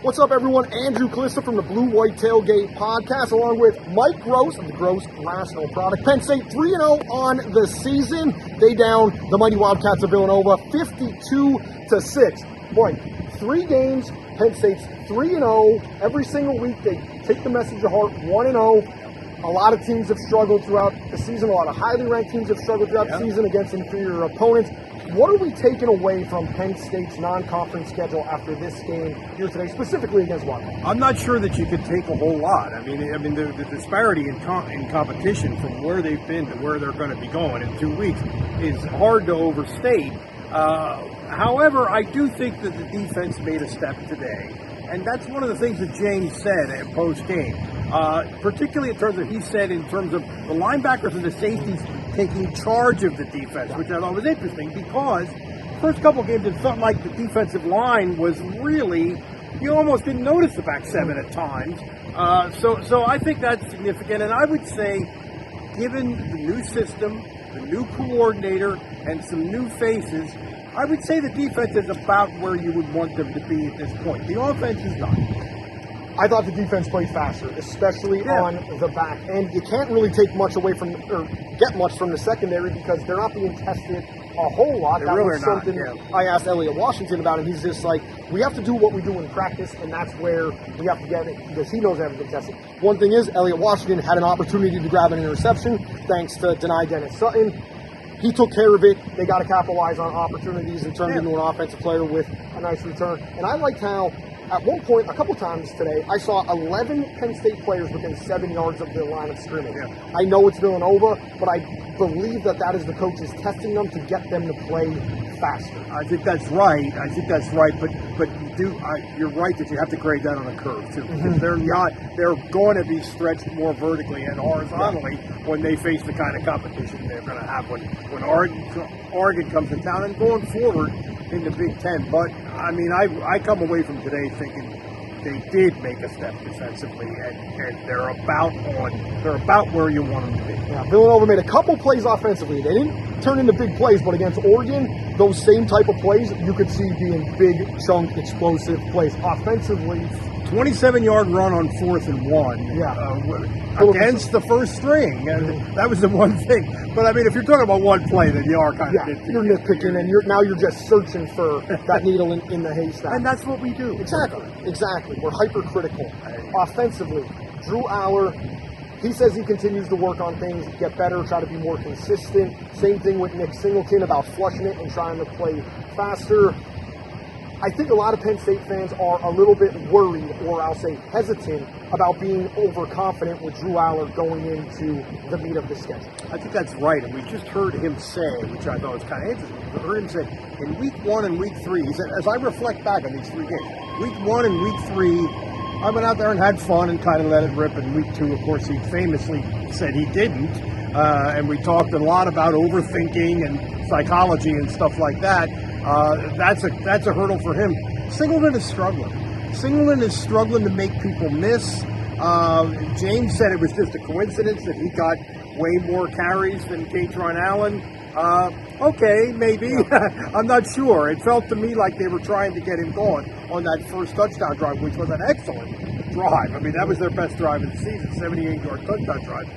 What's up, everyone? Andrew Calista from the BlueWhite Tailgate Podcast, along with Mike Gross of the Gross National Product. Penn State 3-0 on the season. They down the mighty Wildcats of Villanova 52-6. Mike, 3 games, Penn State's 3-0. Every single week they take the message to heart, 1-0. A lot of teams have struggled throughout the season. A lot of highly ranked teams have struggled throughout the season against inferior opponents. What are we taking away from Penn State's non-conference schedule after this game here today, specifically against Wildcats? I'm not sure that you could take a whole lot. I mean, the disparity in competition from where they've been to where they're going to be going in 2 weeks is hard to overstate. However, I do think that the defense made a step today. And that's one of the things that James said at post-game, particularly in terms of, he said in terms of the linebackers and the safeties taking charge of the defense, which I thought was interesting because first couple games it felt like the defensive line was really, you almost didn't notice the back seven at times. So I think that's significant. And I would say, given the new system, the new coordinator, and some new faces, I would say the defense is about where you would want them to be at this point. The offense is not. I thought the defense played faster, especially on the back end. You can't really take much away from, or get much from the secondary because they're not being tested a whole lot. They that really was not, something I asked Elliot Washington about, and he's just like, we have to do what we do in practice, and that's where we have to get it because he knows they haven't been tested. One thing is, Elliot Washington had an opportunity to grab an interception thanks to Denai Dennis-Sutton. He took care of it. They got to capitalize on opportunities and turn into an offensive player with a nice return. And I liked how, at one point, a couple times today, I saw 11 Penn State players within 7 yards of the line of scrimmage. I know it's Villanova, but I believe that is the coaches testing them to get them to play faster. I think that's right. But you're right that you have to grade that on a curve too. Because they're going to be stretched more vertically and horizontally when they face the kind of competition they're going to have when Oregon comes to town and going forward in the Big Ten. But I mean, I come away from today thinking they did make a step defensively, and they're about where you want them to be. Yeah, Villanova made a couple plays offensively. They didn't turn into big plays, but against Oregon, those same type of plays you could see being big, chunk, explosive plays. Offensively, 27-yard run on 4th and 1 against the first string. That was the one thing. But, I mean, if you're talking about one play, then you are kind of nitpicking. You're nitpicking, and you're just searching for that needle in the haystack. And that's what we do. Exactly. We're hypercritical. Offensively, Drew Aller, he says he continues to work on things, get better, try to be more consistent. Same thing with Nick Singleton about flushing it and trying to play faster. I think a lot of Penn State fans are a little bit worried, or I'll say hesitant, about being overconfident with Drew Aller going into the meat of the schedule. I think that's right, and we just heard him say, which I thought was kind of interesting, we heard him say, in week 1 and week 3, he said, as I reflect back on these 3 games, week 1 and week 3, I went out there and had fun and kind of let it rip. In week 2, of course, he famously said he didn't, and we talked a lot about overthinking and psychology and stuff like that. That's a hurdle for him. Singleton is struggling. Singleton is struggling to make people miss. James said it was just a coincidence that he got way more carries than Katron Allen. Okay, maybe. I'm not sure. It felt to me like they were trying to get him going on that first touchdown drive, which was an excellent drive. I mean, that was their best drive of the season, 78-yard touchdown drive.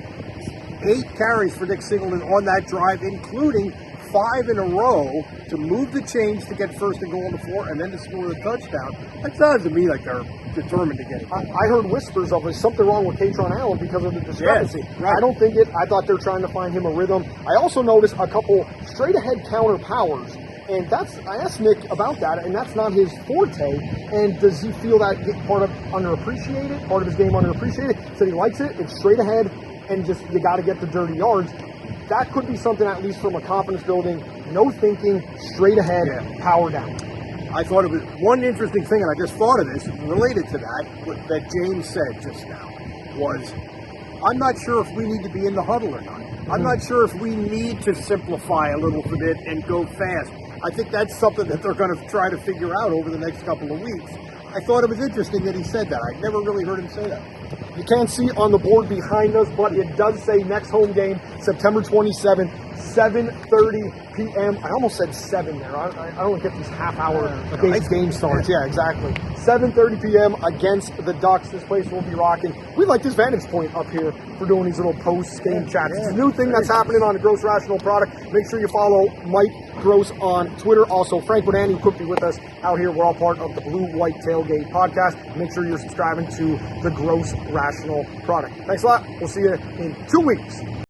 8 carries for Nick Singleton on that drive, including 5 in a row to move the chains to get first and goal on the floor and then to score the touchdown. That sounds to me like they're determined to get it. I heard whispers of there's something wrong with Katron Allen because of the discrepancy. Yes, right. I don't think it. I thought they're trying to find him a rhythm. I also noticed a couple straight-ahead counter powers, and I asked Nick about that, and that's not his forte. And does he feel that part of his game underappreciated? Said he likes it. It's straight ahead, and just you got to get the dirty yards. That could be something, at least from a confidence building, no thinking, straight ahead, power down. I thought it was one interesting thing, and I just thought of this related to that James said just now, was I'm not sure if we need to be in the huddle or not. I'm not sure if we need to simplify a little bit and go fast. I think that's something that they're going to try to figure out over the next couple of weeks. I thought it was interesting that he said that. I never really heard him say that. You can't see on the board behind us, but it does say next home game, September 27th, 7:30 p.m. I almost said 7 there. I don't get these half-hour game starts. Yeah, exactly. 7:30 p.m. against the Ducks. This place will be rocking. We like this vantage point up here for doing these little post-game chats. It's a new thing that's happening on the Gross Rational product. Make sure you follow Mike Gross on Twitter. Also, Frank Bonanni, who could be with us out here. We're all part of the BlueWhite Tailgate Podcast. Make sure you're subscribing to the Gross Rational product. Thanks a lot. We'll see you in 2 weeks.